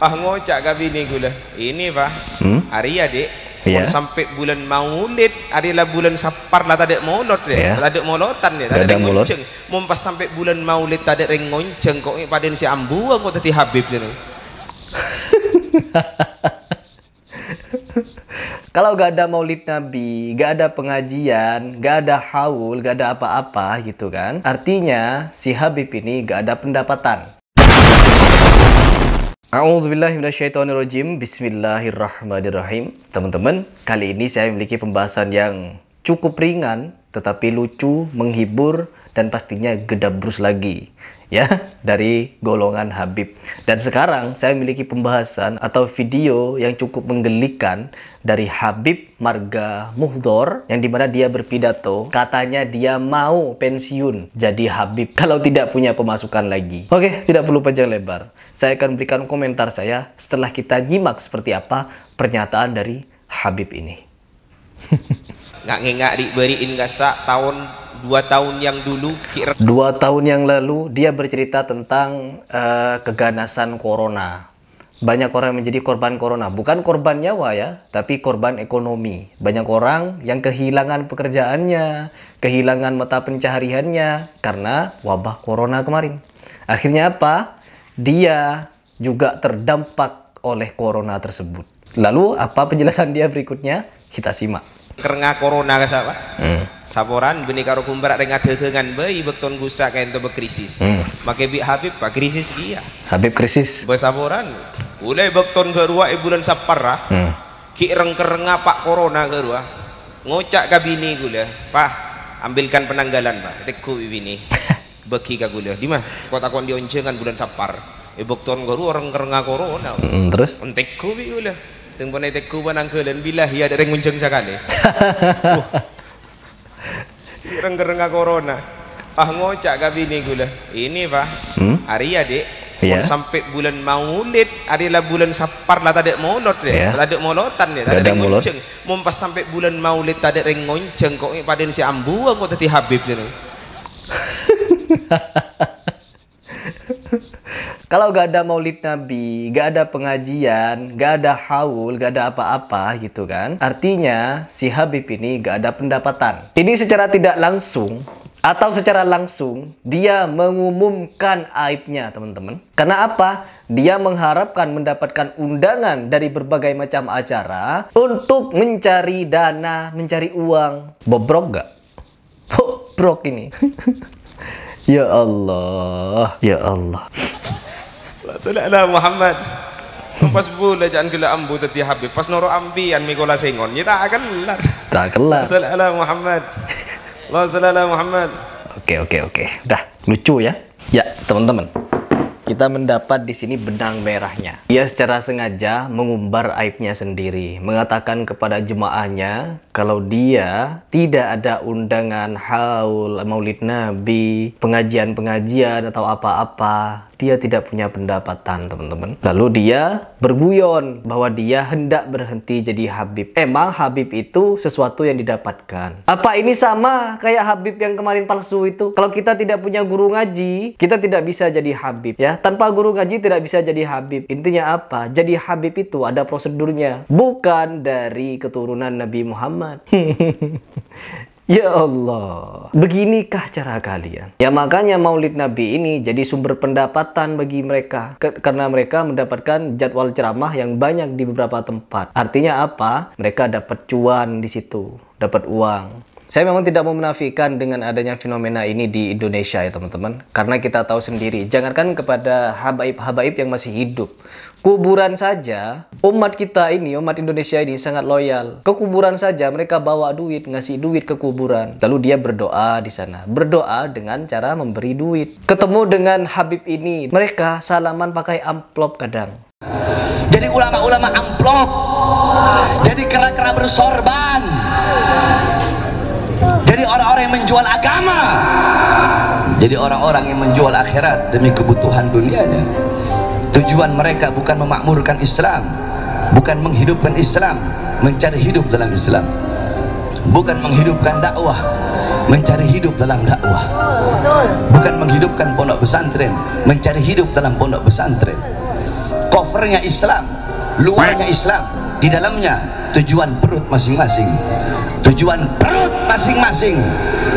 Ah ngocak ke bini gula. Ini pak, hari adik. Iya. Sampai bulan Maulid, adalah bulan Safar lah tak ada maulud deh. Iya. Tak ada maulotan deh. Tak ada ngonceng. Mau pas sampai bulan Maulid tak ada ngonceng kok pada si ambu aku tadi Habib dia. Kalau gak ada maulid Nabi, gak ada pengajian, gak ada haul, gak ada apa-apa gitu kan, artinya si Habib ini gak ada pendapatan. A'udzubillahiminasyaitonirrojim. Bismillahirrahmanirrahim. Teman-teman, kali ini saya memiliki pembahasan yang cukup ringan tetapi lucu, menghibur, dan pastinya gedabrus lagi ya, dari golongan Habib. Dan sekarang saya memiliki pembahasan atau video yang cukup menggelikan dari Habib Marga Muhdhor, yang dimana dia berpidato katanya dia mau pensiun jadi Habib kalau tidak punya pemasukan lagi. Oke, tidak perlu panjang lebar, saya akan berikan komentar saya setelah kita nyimak seperti apa pernyataan dari Habib ini. Nggak diberiin gasak tahun 2 tahun yang dulu. 2 tahun yang lalu dia bercerita tentang keganasan corona. Banyak orang yang menjadi korban corona, bukan korban nyawa ya, tapi korban ekonomi. Banyak orang yang kehilangan pekerjaannya, kehilangan mata pencahariannya karena wabah corona kemarin. Akhirnya apa? Dia juga terdampak oleh corona tersebut. Lalu apa penjelasan dia berikutnya? Kita simak. Karena corona ka pak, saboran benih karo kumbarak dengan dengan bayi bekton gusak kayak itu berkrisis. Makai bi Habib pak krisis dia. Habib krisis. Bersaboran, mulai bekton gerua bulan Safar ki reng-kerenga pak corona gerua, ngocak ka bini gula, pak ambilkan penanggalan pak, teku bini, beki ka gula, di mana? Kota kon dioncengan bulan Safar, bekton gerua reng-kerenga corona. Terus? Teku bi gula. Tengok naik teku banang kelan bilah ya ada ngunceng sekali. Rengga corona. Ah ngocak ke bini gula. Ini pak, hari adik. Iya. Sampai bulan Maulid, adalah bulan Safar lah tak ada maulud deh. Iya. Tak ada maulotan deh. Tak ada ngonceng. Mau pas sampai bulan Maulid tak ada ngonceng kok pada si ambu aku tadi Habib dia. Kalau gak ada maulid Nabi, gak ada pengajian, gak ada haul, gak ada apa-apa gitu kan, artinya si Habib ini gak ada pendapatan. Ini secara tidak langsung atau secara langsung dia mengumumkan aibnya, teman-teman. Karena apa? Dia mengharapkan mendapatkan undangan dari berbagai macam acara untuk mencari dana, mencari uang. Bobrok gak? Bobrok ini. Ya Allah, ya Allah. Sallallahu Muhammad. Pas bulan jangan gila ambu tadi Habib. Pas noro ambian mikola sengon. Ya tak kelar. Tak kelar. Sallallahu Muhammad. Allah sallallahu Muhammad. Oke. Udah lucu ya. Ya, teman-teman. Kita mendapat di sini benang merahnya. Dia secara sengaja mengumbar aibnya sendiri, mengatakan kepada jemaahnya kalau dia tidak ada undangan haul, maulid Nabi, pengajian-pengajian atau apa-apa, dia tidak punya pendapatan, teman-teman. Lalu dia berguyon bahwa dia hendak berhenti jadi Habib. Emang Habib itu sesuatu yang didapatkan. Apa ini sama kayak Habib yang kemarin palsu itu? Kalau kita tidak punya guru ngaji, kita tidak bisa jadi Habib ya. Tanpa guru ngaji tidak bisa jadi Habib. Intinya apa? Jadi Habib itu ada prosedurnya. Bukan dari keturunan Nabi Muhammad. Ya Allah, beginikah cara kalian? Ya makanya maulid Nabi ini jadi sumber pendapatan bagi mereka. Karena mereka mendapatkan jadwal ceramah yang banyak di beberapa tempat. Artinya apa? Mereka dapat cuan di situ, dapat uang. Saya memang tidak mau menafikan dengan adanya fenomena ini di Indonesia ya teman-teman. Karena kita tahu sendiri, jangankan kepada habaib-habaib yang masih hidup. Kuburan saja, umat kita ini, umat Indonesia ini sangat loyal. Ke kuburan saja mereka bawa duit, ngasih duit ke kuburan. Lalu dia berdoa di sana. Berdoa dengan cara memberi duit. Ketemu dengan Habib ini, mereka salaman pakai amplop kadang. Jadi ulama-ulama amplop. Jadi kera-kera bersorban. Jadi orang-orang yang menjual agama. Jadi orang-orang yang menjual akhirat demi kebutuhan dunianya. Tujuan mereka bukan memakmurkan Islam, bukan menghidupkan Islam, mencari hidup dalam Islam. Bukan menghidupkan dakwah, mencari hidup dalam dakwah. Bukan menghidupkan pondok pesantren, mencari hidup dalam pondok pesantren. covernya Islam, luarnya Islam, di dalamnya tujuan perut masing-masing, tujuan perut masing-masing.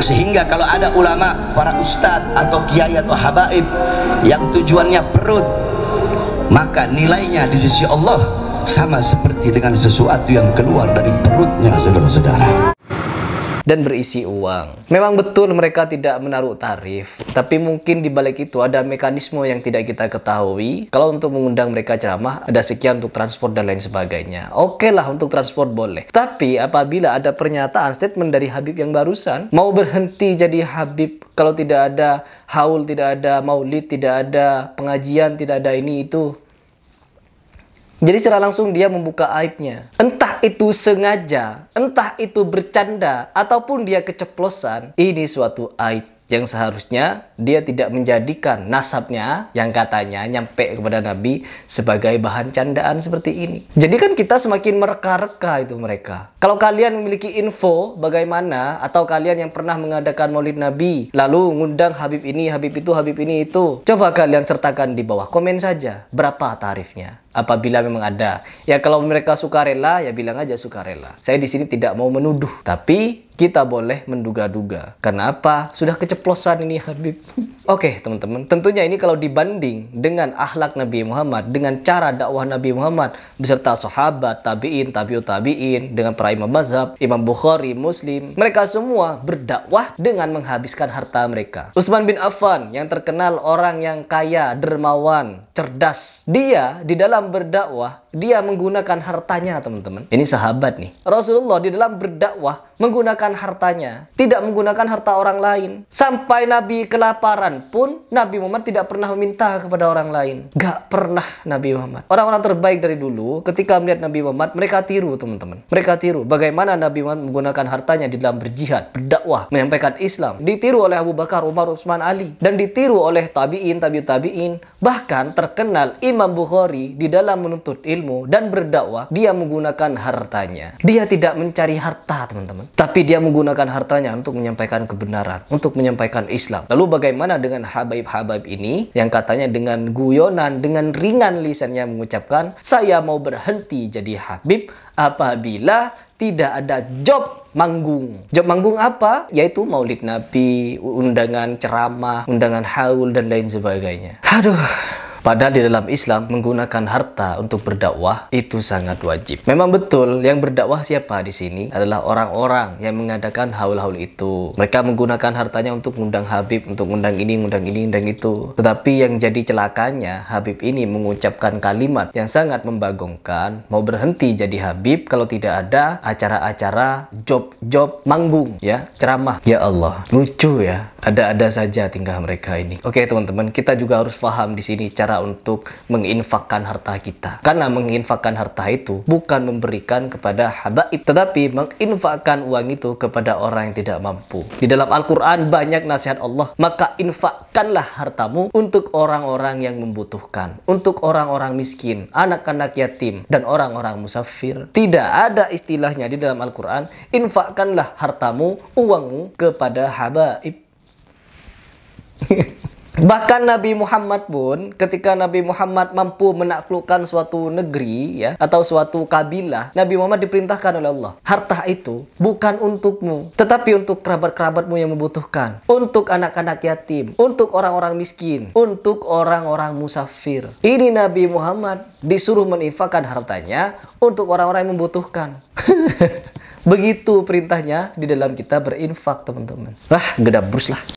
Sehingga kalau ada ulama, para ustadz atau kiai atau habaib yang tujuannya perut, maka nilainya di sisi Allah sama seperti dengan sesuatu yang keluar dari perutnya, saudara-saudara, dan berisi uang. Memang betul mereka tidak menaruh tarif, tapi mungkin di balik itu ada mekanisme yang tidak kita ketahui. Kalau untuk mengundang mereka ceramah, ada sekian untuk transport dan lain sebagainya. Oke lah, untuk transport boleh. Tapi apabila ada pernyataan, statement dari Habib yang barusan, mau berhenti jadi Habib kalau tidak ada haul, tidak ada maulid, tidak ada pengajian, tidak ada ini itu. Jadi secara langsung dia membuka aibnya. Entah itu sengaja, entah itu bercanda, ataupun dia keceplosan. Ini suatu aib yang seharusnya dia tidak menjadikan nasabnya yang katanya nyampe kepada Nabi sebagai bahan candaan seperti ini. Jadi kan kita semakin mereka-reka itu mereka. Kalau kalian memiliki info bagaimana, atau kalian yang pernah mengadakan maulid Nabi, lalu ngundang Habib ini, Habib itu, Habib ini itu, coba kalian sertakan di bawah komen saja berapa tarifnya. Apabila memang ada, ya kalau mereka sukarela, ya bilang aja sukarela. Saya di sini tidak mau menuduh, tapi kita boleh menduga-duga. Kenapa? Sudah keceplosan ini Habib. Oke teman-teman, tentunya ini kalau dibanding dengan akhlak Nabi Muhammad, dengan cara dakwah Nabi Muhammad beserta sahabat, tabi'in, tabi'ut tabi'in, dengan para imam mazhab, Imam Bukhari, Muslim, mereka semua berdakwah dengan menghabiskan harta mereka. Utsman bin Affan yang terkenal orang yang kaya, dermawan, cerdas, dia di dalam berdakwah, dia menggunakan hartanya teman-teman. Ini sahabat nih. Rasulullah di dalam berdakwah menggunakan hartanya, tidak menggunakan harta orang lain. Sampai Nabi kelaparan pun Nabi Muhammad tidak pernah meminta kepada orang lain. Gak pernah Nabi Muhammad. Orang-orang terbaik dari dulu ketika melihat Nabi Muhammad, mereka tiru teman-teman. Mereka tiru bagaimana Nabi Muhammad menggunakan hartanya di dalam berjihad, berdakwah, menyampaikan Islam. Ditiru oleh Abu Bakar, Umar, Utsman, Ali, dan ditiru oleh tabi'in, tabi'ut tabi'in. Bahkan terkenal Imam Bukhari di dalam menuntut ilmu dan berdakwah, dia menggunakan hartanya. Dia tidak mencari harta teman-teman, tapi dia menggunakan hartanya untuk menyampaikan kebenaran, untuk menyampaikan Islam. Lalu bagaimana dengan habaib-habaib ini yang katanya dengan guyonan, dengan ringan lisannya mengucapkan, saya mau berhenti jadi Habib apabila tidak ada job manggung. Job manggung apa? Yaitu maulid Nabi, undangan ceramah, undangan haul, dan lain sebagainya. Aduh. Padahal di dalam Islam menggunakan harta untuk berdakwah itu sangat wajib. Memang betul yang berdakwah siapa di sini adalah orang-orang yang mengadakan haul-haul itu. Mereka menggunakan hartanya untuk mengundang Habib, untuk undang ini, undang itu. Tetapi yang jadi celakanya, Habib ini mengucapkan kalimat yang sangat membagongkan, mau berhenti jadi Habib kalau tidak ada acara-acara job manggung, ya, ceramah. Ya Allah, lucu ya. Ada-ada saja tingkah mereka ini. Oke teman-teman, kita juga harus paham di sini cara untuk menginfakkan harta kita. Karena menginfakkan harta itu bukan memberikan kepada habaib, tetapi menginfakkan uang itu kepada orang yang tidak mampu. Di dalam Al-Quran banyak nasihat Allah, maka infakkanlah hartamu untuk orang-orang yang membutuhkan, untuk orang-orang miskin, anak-anak yatim, dan orang-orang musafir. Tidak ada istilahnya di dalam Al-Quran, infakkanlah hartamu, uangmu kepada habaib. Bahkan Nabi Muhammad pun, ketika Nabi Muhammad mampu menaklukkan suatu negeri, ya, atau suatu kabilah, Nabi Muhammad diperintahkan oleh Allah, harta itu bukan untukmu, tetapi untuk kerabat-kerabatmu yang membutuhkan, untuk anak-anak yatim, untuk orang-orang miskin, untuk orang-orang musafir. Ini Nabi Muhammad disuruh menginfakkan hartanya untuk orang-orang yang membutuhkan. Begitu perintahnya di dalam kita berinfak teman-teman. Gedabrus lah.